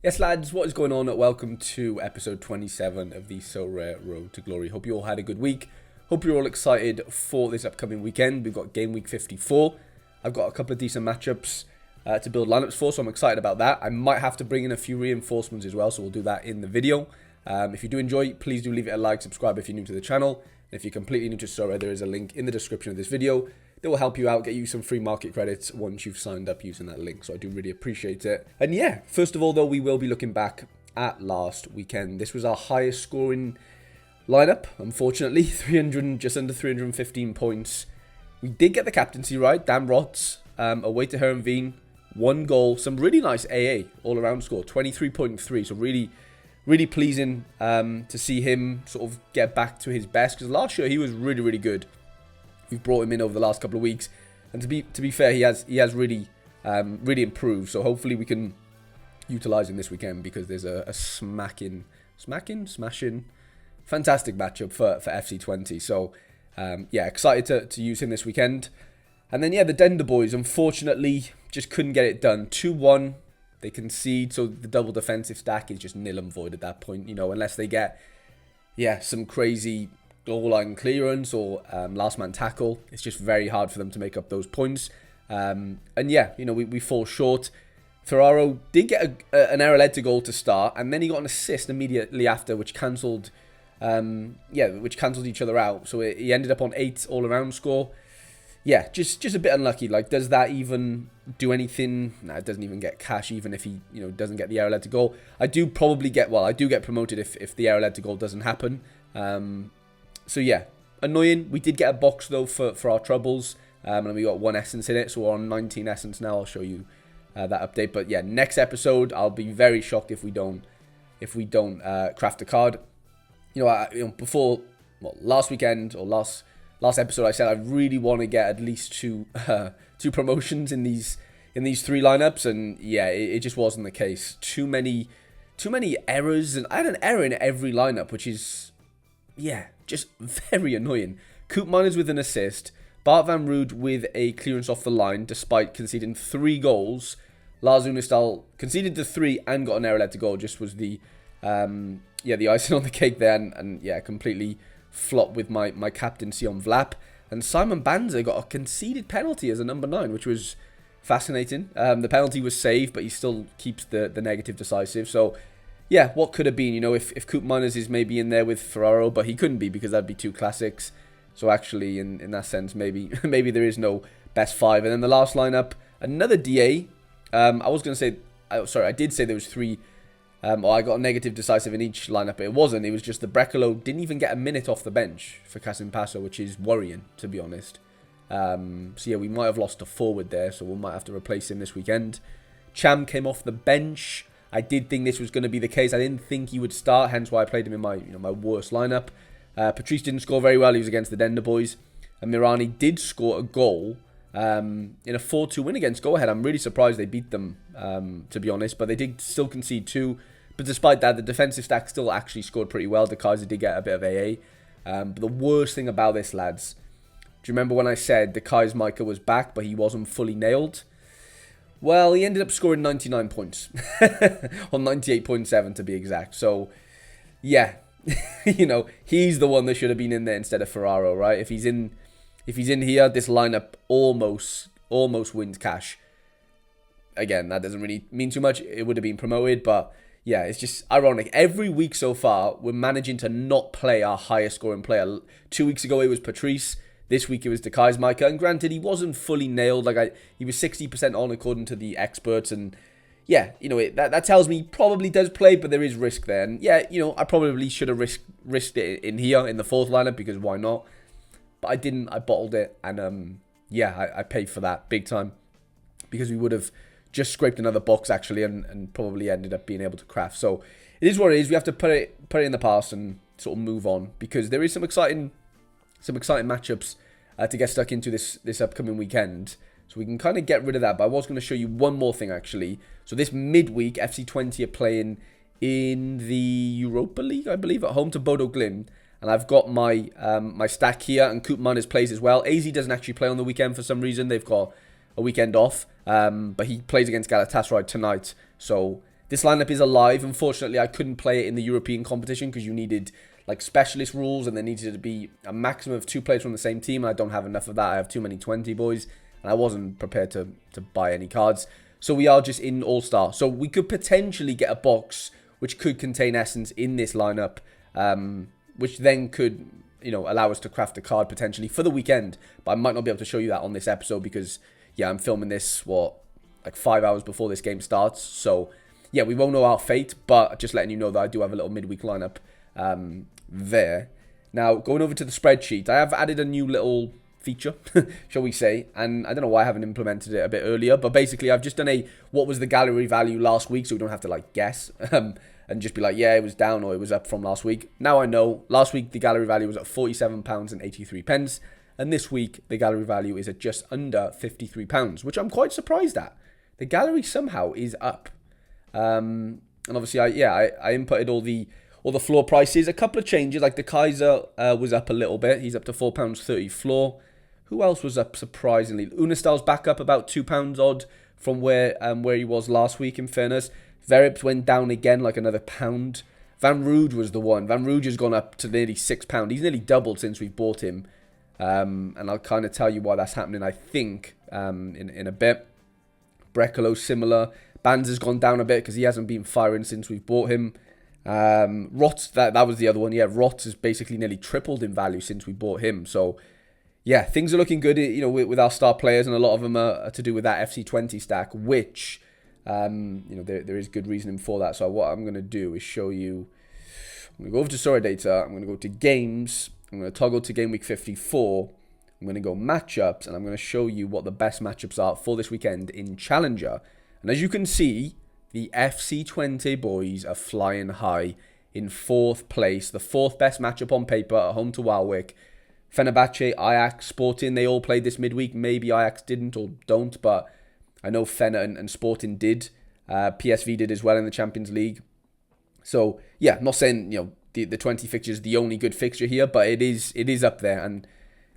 Yes, lads, what is going on? Welcome to episode 27 of the Sorare Road to Glory. Hope you all had a good week. Hope you're all excited for this upcoming weekend. We've got game week 54. I've got a couple of decent matchups to build lineups for, so I'm excited about that. I might have to bring in a few reinforcements as well, so we'll do that in the video. If you do enjoy, please do leave it a like, subscribe if you're new to the channel. And if you're completely new to Sorare, there is a link in the description of this video that will help you out, get you some free market credits once you've signed up using that link. So I do really appreciate it. And yeah, first of all, though, we will be looking back at last weekend. This was our highest scoring lineup, unfortunately, 300, just under 315 points. We did get the captaincy right, damn rots, away to Herenveen, 1 goal, some really nice AA all-around score, 23.3, so really pleasing to see him sort of get back to his best, because last year he was really good. We've brought him in over the last couple of weeks, and to be fair, he has really improved. So hopefully we can utilize him this weekend, because there's a smashing, fantastic matchup for FC20. So yeah, excited to use him this weekend. And then yeah, the Dender boys unfortunately just couldn't get it done. 2-1, they concede, so the double defensive stack is just nil and void at that point. You know, unless they get some crazy goal line clearance or last man tackle, it's just very hard for them to make up those points. And yeah, you know, we fall short. Ferraro did get an error led to goal to start, and then he got an assist immediately after, which cancelled each other out. So he ended up on 8 all around score. Yeah, just a bit unlucky. Like, does that even do anything? Nah, it doesn't even get cash, even if he doesn't get the error led to goal. I do get promoted if the error led to goal doesn't happen. So yeah, annoying. We did get a box though for our troubles, and we got 1 essence in it, so we're on 19 essence now. I'll show you that update. But yeah, next episode, I'll be very shocked if we don't craft a card. Before last weekend or last episode, I said I really want to get at least two promotions in these 3 lineups, and yeah, it just wasn't the case. Too many errors, and I had an error in every lineup, which is just very annoying. Coop Miners with an assist, Bart Van Rood with a clearance off the line despite conceding 3 goals. Lars Unistal conceded the 3 and got an error led to goal. Just was the icing on the cake there, and yeah, completely flopped with my captaincy on Vlap. And Simon Banzer got a conceded penalty as a number 9, which was fascinating. The penalty was saved, but he still keeps the negative decisive. So yeah, what could have been, if Coop Miners is maybe in there with Ferraro, but he couldn't be because that'd be 2 classics. So actually, in that sense, maybe there is no best 5. And then the last lineup, another DA. I did say there was 3. I got a negative decisive in each lineup, but it wasn't. It was just the Brecalo didn't even get a minute off the bench for Kasim Paso, which is worrying, to be honest. So yeah, we might have lost a forward there, so we might have to replace him this weekend. Cham came off the bench. I did think this was going to be the case. I didn't think he would start, hence why I played him in my worst lineup. Patrice didn't score very well. He was against the Dender boys. And Mirani did score a goal in a 4-2 win against Go Ahead. I'm really surprised they beat them, to be honest. But they did still concede 2. But despite that, the defensive stack still actually scored pretty well. De Kaiser did get a bit of AA. But the worst thing about this, lads, do you remember when I said De Kaiser Micah was back, but he wasn't fully nailed? Well, he ended up scoring 99 points. On 98.7 to be exact. So, yeah. He's the one that should have been in there instead of Ferraro, right? If he's in here, this lineup almost wins cash. Again, that doesn't really mean too much. It would have been promoted, but yeah, it's just ironic. Every week so far, we're managing to not play our highest scoring player. 2 weeks ago, it was Patrice. This week, it was De Kaiser Micah. And granted, he wasn't fully nailed. He was 60% on according to the experts. And yeah, that tells me he probably does play, but there is risk there. And yeah, I probably should have risked it in here in the 4th lineup, because why not? But I didn't. I bottled it. And yeah, I paid for that big time, because we would have just scraped another box actually, and probably ended up being able to craft. So it is what it is. We have to put it in the past and sort of move on, because there is some exciting matchups to get stuck into this upcoming weekend. So we can kind of get rid of that. But I was going to show you one more thing actually. So this midweek, FC20 are playing in the Europa League, I believe, at home to Bodo Glimt. And I've got my my stack here, and Coop Miners plays as well. AZ doesn't actually play on the weekend for some reason. They've got a weekend off, but he plays against Galatasaray tonight. So This lineup is alive. Unfortunately, I couldn't play it in the European competition because you needed like specialist rules, and there needed to be a maximum of 2 players from the same team. And I don't have enough of that. I have too many 20 boys, and I wasn't prepared to buy any cards. So we are just in All-Star. So we could potentially get a box which could contain Essence in this lineup, which then could, allow us to craft a card potentially for the weekend. But I might not be able to show you that on this episode because, yeah, I'm filming this, like 5 hours before this game starts. So, yeah, we won't know our fate, but just letting you know that I do have a little midweek lineup there. Now, going over to the spreadsheet, I have added a new little feature, shall we say, and I don't know why I haven't implemented it a bit earlier, but basically I've just done what was the gallery value last week, so we don't have to like guess and just be like, yeah, it was down or it was up from last week. Now I know. Last week the gallery value was at £47.83, and this week the gallery value is at just under £53, which I'm quite surprised at. The gallery somehow is up, and obviously I inputted all the floor prices. A couple of changes, like the Kaiser was up a little bit. He's up to £4.30 floor. Who else was up surprisingly? Unistal's back up about £2 odd from where he was last week, in fairness. Verips went down again like another £1. Van Rooij was the one. Van Rooij has gone up to nearly £6. He's nearly doubled since we've bought him. And I'll kind of tell you why that's happening, I think, in a bit. Brecalo similar. Bands has gone down a bit because he hasn't been firing since we've bought him. Rots, that was the other one. Yeah, Rots has basically nearly tripled in value since we bought him. So, yeah, things are looking good, with our star players, and a lot of them are to do with that FC20 stack, which, there is good reasoning for that. So what I'm going to do is show you. I'm going to go over to Sorare data. I'm going to go to games. I'm going to toggle to game week 54. I'm going to go matchups, and I'm going to show you what the best matchups are for this weekend in Challenger. And as you can see, the FC20 boys are flying high in 4th place. The 4th best matchup on paper at home to Warwick. Fenerbahce, Ajax, Sporting, they all played this midweek. Maybe Ajax didn't or don't, but I know Fener and Sporting did. PSV did as well in the Champions League. So, yeah, I'm not saying, the 20 fixture is the only good fixture here, but it is up there, and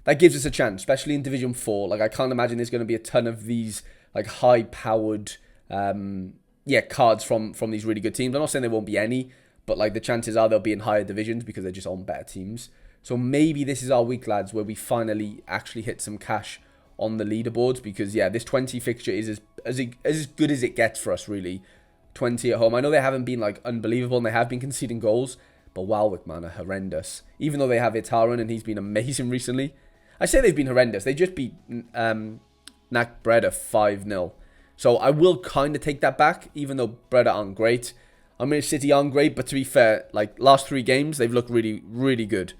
that gives us a chance, especially in Division 4. Like, I can't imagine there's going to be a ton of these, like, high-powered, cards from these really good teams. I'm not saying there won't be any, but, like, the chances are they'll be in higher divisions because they're just on better teams. So maybe this is our week, lads, where we finally actually hit some cash on the leaderboards, because, yeah, this 20 fixture is as good as it gets for us, really. 20 at home. I know they haven't been, like, unbelievable, and they have been conceding goals, but Warwick, man, are horrendous. Even though they have Itaran, and he's been amazing recently. I say they've been horrendous. They just beat NAC Breda 5-0. So I will kind of take that back, even though Breda aren't great. Emirates City aren't great, but to be fair, like, last 3 games, they've looked really, really good.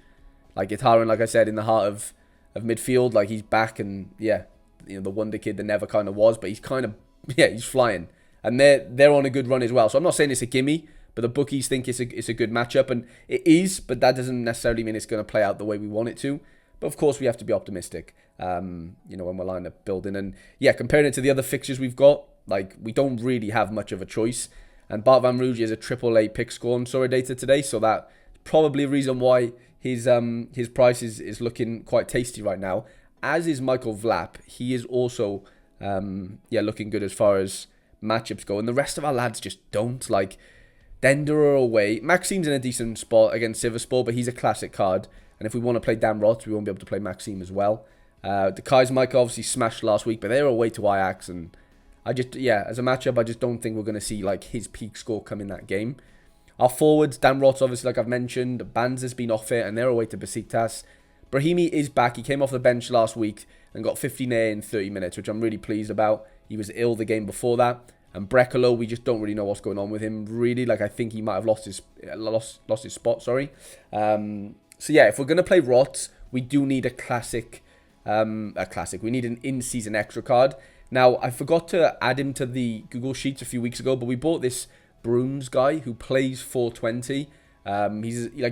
Like, Itaran, like I said, in the heart of midfield, like, he's back, and, yeah, the wonder kid that never kind of was, but he's kind of, he's flying. And they're on a good run as well. So I'm not saying it's a gimme, but the bookies think it's a good matchup, and it is, but that doesn't necessarily mean it's going to play out the way we want it to. But of course, we have to be optimistic, when we're line up building. And yeah, comparing it to the other fixtures we've got, like, we don't really have much of a choice. And Bart Van Rooij is a AAA pick score on Sorare data today, so that's probably a reason why his price is looking quite tasty right now. As is Michael Vlap. He is also looking good as far as matchups go. And the rest of our lads just don't. Like, Dender are away. Maxime's in a decent spot against Siverspor, but he's a classic card. And if we want to play Dan Roth, we won't be able to play Maxime as well. The Kai's Mike obviously smashed last week, but they're away to Ajax. And as a matchup, I just don't think we're going to see, like, his peak score come in that game. Our forwards, Dan Roth, obviously, like I've mentioned. Banz has been off it, and they're away to Besiktas. Brahimi is back. He came off the bench last week and got 15 in 30 minutes, which I'm really pleased about. He was ill the game before that. And Brecalo, we just don't really know what's going on with him, really. Like, I think he might have lost his spot, sorry. So, yeah, if we're going to play Rots, we do need a classic. We need an in-season extra card. Now, I forgot to add him to the Google Sheets a few weeks ago, but we bought this Bruns guy who plays 420.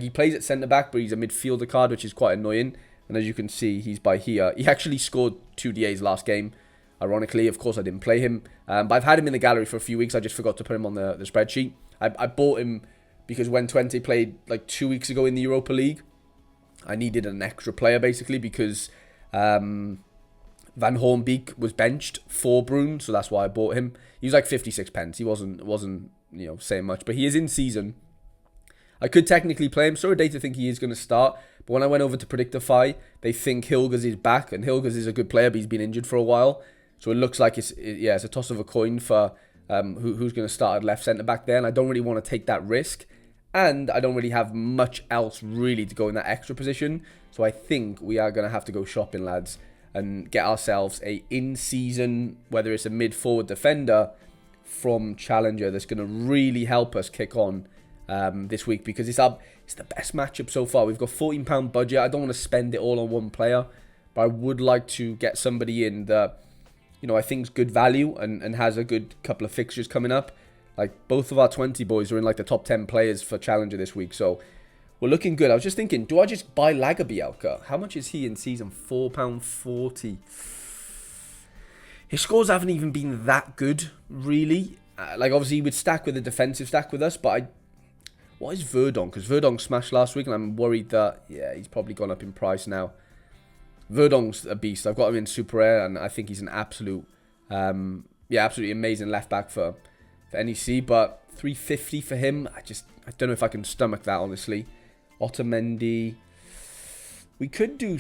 He plays at centre-back, but he's a midfielder card, which is quite annoying. And as you can see, he's by here. He actually scored 2 DAs last game. Ironically, of course, I didn't play him. But I've had him in the gallery for a few weeks. I just forgot to put him on the spreadsheet. I bought him because when Twente played like 2 weeks ago in the Europa League, I needed an extra player, basically, because Van Hornbeek was benched for Bruin, so that's why I bought him. He was like 56 pence. He wasn't saying much, but he is in season. I could technically play him. Sorare think he is going to start, but when I went over to Predictify, they think Hilgers is back, and Hilgers is a good player, but he's been injured for a while. So it looks like it's a toss of a coin for who's going to start at left centre back there, and I don't really want to take that risk. And I don't really have much else really to go in that extra position. So I think we are going to have to go shopping, lads, and get ourselves a in-season, whether it's a mid-forward defender from Challenger, that's going to really help us kick on this week, because it's the best matchup so far. We've got £14 budget. I don't want to spend it all on one player, but I would like to get somebody in that, I think is good value and has a good couple of fixtures coming up. Like, both of our 20 boys are in, like, the top 10 players for Challenger this week. So, we're looking good. I was just thinking, do I just buy Lagerbielke? How much is he in season? £4.40. His scores haven't even been that good, really. Obviously, he would stack with a defensive stack with us. But what is Verdon? Because Verdon smashed last week, and I'm worried that, he's probably gone up in price now. Verdon's a beast. I've got him in Super Rare, and I think he's an absolute, absolutely amazing left back for NEC, but 350 for him, I don't know if I can stomach that, honestly. Otamendi. We could do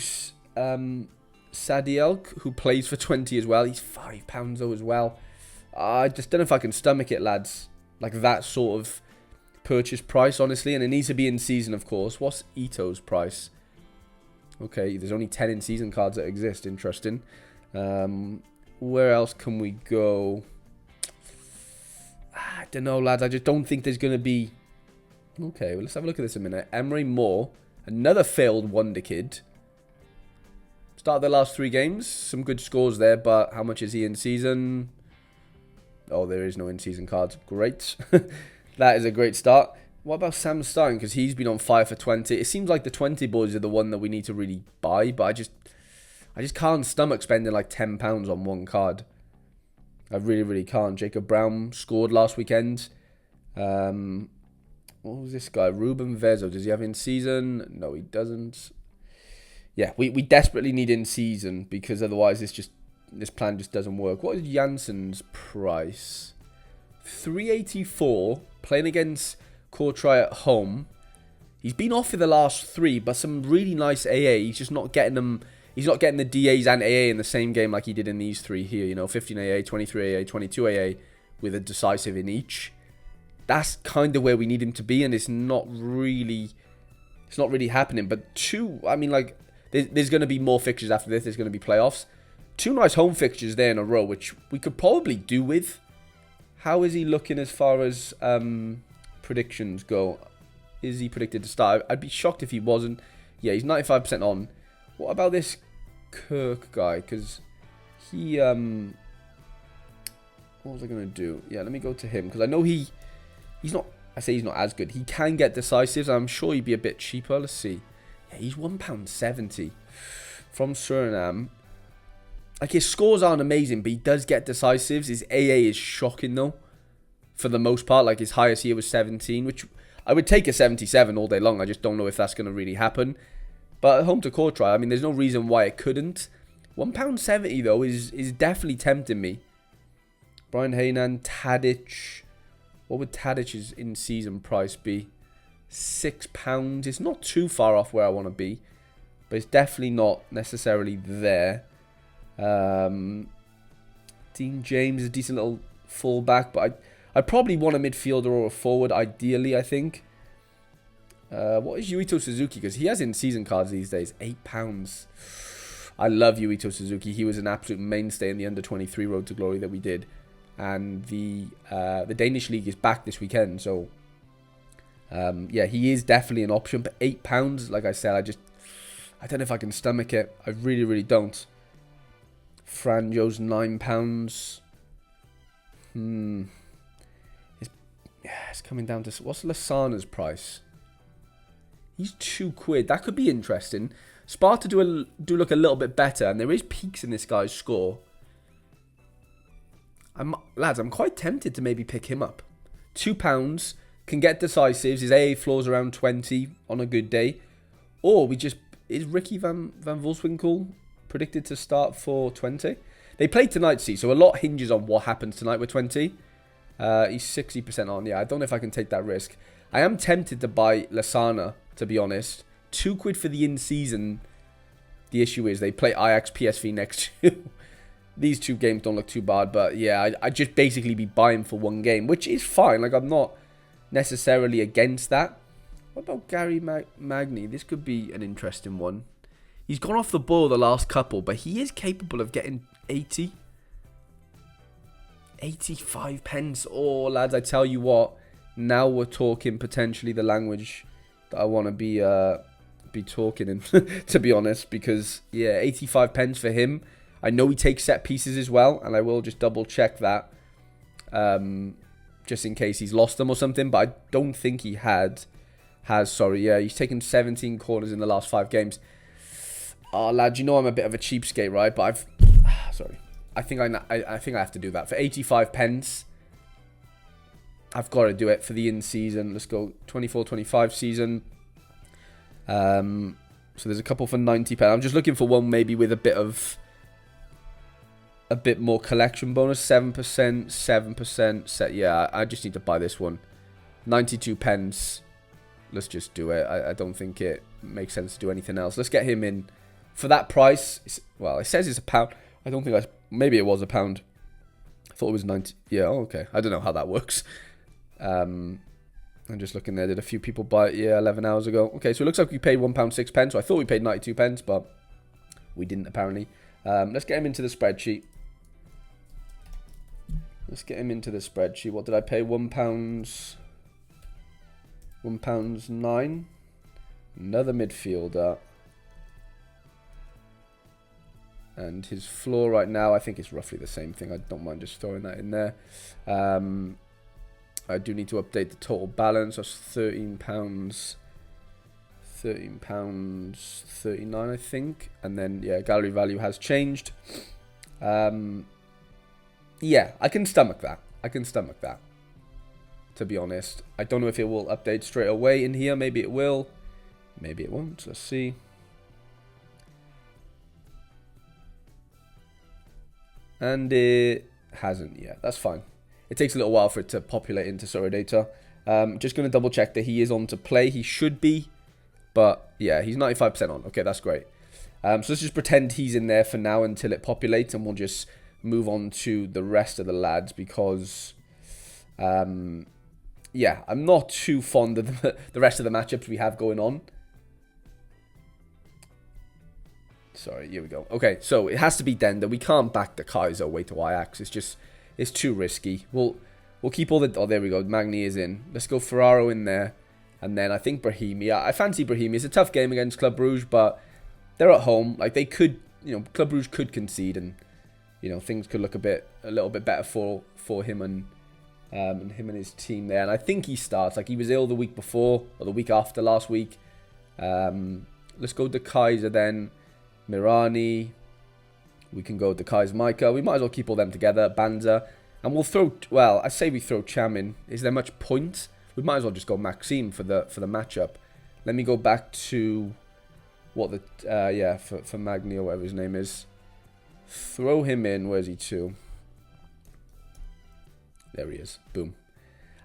Sadielk, who plays for 20 as well. He's £5 though as well. I just don't know if I can stomach it, lads. Like, that sort of purchase price, honestly. And it needs to be in season, of course. What's Ito's price? Okay, there's only 10 in season cards that exist. Interesting. Where else can we go? I don't know, lads. I just don't think there's going to be... Okay, well, let's have a look at this a minute. Emery Moore, another failed wonder kid. Started the last 3 games. Some good scores there, but how much is he in season? Oh, there is no in-season cards. Great. That is a great start. What about Sam Stein? Because he's been on fire for 20. It seems like the 20 boys are the one that we need to really buy, but I just can't stomach spending like £10 on one card. I really, really can't. Jacob Brown scored last weekend. What was this guy? Ruben Vezo. Does he have in season? No, he doesn't. Yeah, we desperately need in season, because otherwise this plan just doesn't work. What is Jansen's price? 384. Playing against Courtrai at home. He's been off for the last 3, but some really nice AA. He's just not getting them. He's not getting the DAs and AA in the same game like he did in these 3 here. 15 AA, 23 AA, 22 AA with a decisive in each. That's kind of where we need him to be, and it's not really happening. But there's going to be more fixtures after this. There's going to be playoffs. 2 nice home fixtures there in a row, which we could probably do with. How is he looking as far as predictions go? Is he predicted to start? I'd be shocked if he wasn't. Yeah, he's 95% on. What about this Kirk guy? Because he... what was I going to do? Yeah, let me go to him. Because I know he's not... I say he's not as good. He can get decisives. I'm sure he'd be a bit cheaper. Let's see. Yeah, he's £1.70 from Suriname. Like, his scores aren't amazing, but he does get decisives. His AA is shocking, though, for the most part. Like, his highest here was 17, which I would take a 77 all day long. I just don't know if that's going to really happen. But at home to Courtrai, there's no reason why it couldn't. £1.70, though, is definitely tempting me. Brian Heynan, Tadic. What would Tadic's in-season price be? £6. It's not too far off where I want to be, but it's definitely not necessarily there. Dean James is a decent little fullback, but I'd probably want a midfielder or a forward, ideally, I think. What is Yuito Suzuki? Because he has in-season cards these days. £8. I love Yuito Suzuki. He was an absolute mainstay in the under-23 Road to Glory that we did. And the Danish League is back this weekend, so... he is definitely an option. But £8, like I said, I don't know if I can stomach it. I really, really don't. Franjo's £9. It's coming down to... What's Lasana's price? He's £2. That could be interesting. Sparta do look a little bit better, and there is peaks in this guy's score. Lads, I'm quite tempted to maybe pick him up. £2, can get decisives. His AA floors around 20 on a good day. Or we just... Is Ricky Van Volswinkel predicted to start for Twente? They play tonight, see, so a lot hinges on what happens tonight with Twente. He's 60% on. Yeah, I don't know if I can take that risk. I am tempted to buy Lasana, to be honest. £2 for the in-season. The issue is they play Ajax PSV next year. These 2 games don't look too bad, but yeah, I'd just basically be buying for 1 game, which is fine. Like, I'm not necessarily against that. What about Gary Magny? This could be an interesting one. He's gone off the ball the last couple, but he is capable of getting 80. 85 pence. Oh, lads, I tell you what. Now we're talking potentially the language that I want to be talking in, to be honest. Because, yeah, 85 pence for him. I know he takes set pieces as well, and I will just double check that. Just in case he's lost them or something. But I don't think he has. Sorry, yeah, he's taken 17 corners in the last 5 games. Oh, lad, you know I'm a bit of a cheapskate, right? But sorry. I think I have to do that. For 85 pence, I've got to do it for the in-season. Let's go 24-25 season. So there's a couple for 90 pence. I'm just looking for one maybe with a bit more collection bonus. 7%, 7%. Set. Yeah, I just need to buy this one. 92 pence. Let's just do it. I don't think it makes sense to do anything else. Let's get him in. For that price, well, it says it's £1. I don't think maybe it was £1. I thought it was 90. Yeah, okay. I don't know how that works. I'm just looking there. Did a few people buy it? Yeah, 11 hours ago. Okay, so it looks like we paid £1.06. So I thought we paid 92 pence, but we didn't apparently. Let's get him into the spreadsheet. What did I pay? £1. £1.09. Another midfielder. And his floor right now, I think it's roughly the same thing. I don't mind just throwing that in there. I do need to update the total balance. That's £13. £13.39, I think. And then, yeah, gallery value has changed. Yeah, I can stomach that. To be honest. I don't know if it will update straight away in here. Maybe it will. Maybe it won't. Let's see. And it hasn't yet. That's fine. It takes a little while for it to populate into Sorare data. Just going to double check that he is on to play. He should be. But yeah, he's 95% on. Okay, that's great. So let's just pretend he's in there for now until it populates. And we'll just move on to the rest of the lads. Because, yeah, I'm not too fond of the rest of the matchups we have going on. Sorry, here we go. Okay, so it has to be Denda. We can't back the Kaiser away to Ajax. It's too risky. We'll keep all the... Oh, there we go. Magny is in. Let's go Ferraro in there. And then I think Brahimi. Yeah, I fancy Brahimi. It's a tough game against Club Brugge, but they're at home. Like, they could... Club Brugge could concede and, things could look a little bit better for him and him and his team there. And I think he starts. Like, he was ill the week before or the week after last week. Let's go to Kaiser then. Mirani. We can go to Kaiser Micah. We might as well keep all them together. Banza. And we'll throw... Well, I say we throw Cham in. Is there much point? We might as well just go Maxime for the matchup. Let me go back to what the... yeah, for Magni or whatever his name is. Throw him in. Where's he to? There he is. Boom.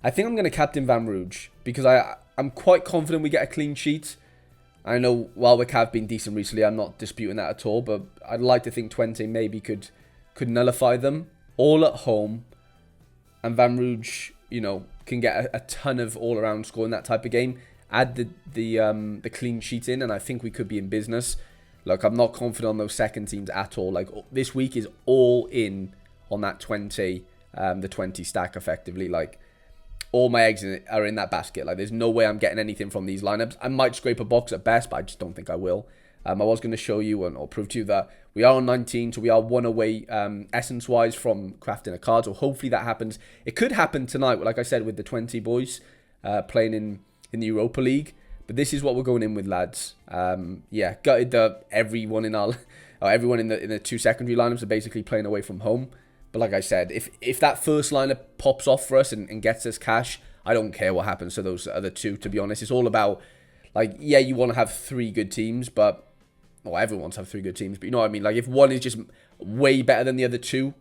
I think I'm going to captain Van Rouge. Because I'm quite confident we get a clean sheet. I know Walwick have been decent recently. I'm not disputing that at all. But I'd like to think Twente maybe could nullify them. All at home. And Van Rouge, can get a ton of all-around score in that type of game. Add the clean sheet in, and I think we could be in business. Look, I'm not confident on those second teams at all. Like, this week is all in on that 20, the 20 stack, effectively. Like, all my eggs are in that basket. Like, there's no way I'm getting anything from these lineups. I might scrape a box at best, but I just don't think I will. I was going to show you or prove to you that we are on 19, so we are one away essence-wise from crafting a card. So hopefully that happens. It could happen tonight, like I said, with the 20 boys playing in the Europa League. But this is what we're going in with, lads. Yeah, gutted everyone in the two secondary lineups are basically playing away from home. But like I said, if that first lineup pops off for us and gets us cash, I don't care what happens to those other two, to be honest. It's all about, like, yeah, you want to have three good teams, but... Well, everyone wants to have three good teams, but you know what I mean? Like, if one is just way better than the other two,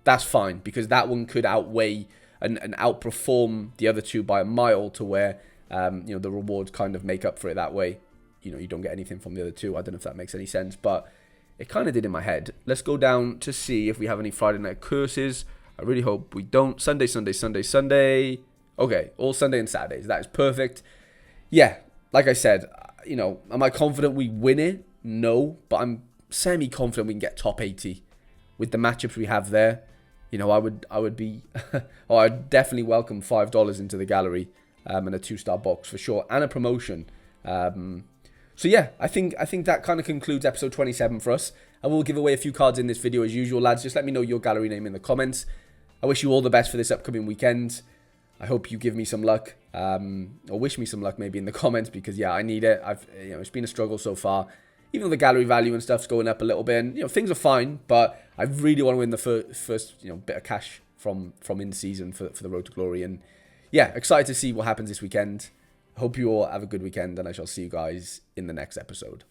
that's fine, because that one could outweigh and outperform the other two by a mile to where, you know, the rewards kind of make up for it that way. You know, you don't get anything from the other two. I don't know if that makes any sense, but it kind of did in my head. Let's go down to see if we have any Friday night curses. I really hope we don't. Sunday, Sunday, Sunday, Sunday. Okay, all Sunday and Saturdays. That is perfect. Yeah, like I said, you know, am I confident we win it? No, but I'm semi-confident we can get top 80 with the matchups we have there. You know, I would be, oh, I'd definitely welcome $5 into the gallery, and a 2-star box for sure, and a promotion. So yeah, I think that kind of concludes episode 27 for us. I will give away a few cards in this video as usual, lads. Just let me know your gallery name in the comments. I wish you all the best for this upcoming weekend. I hope you give me some luck, or wish me some luck maybe in the comments, because yeah, I need it. You know, it's been a struggle so far. Even though the gallery value and stuff's going up a little bit, and you know, things are fine, but I really want to win the first you know, bit of cash from in season for the Road to Glory. And yeah, excited to see what happens this weekend. Hope you all have a good weekend, and I shall see you guys in the next episode.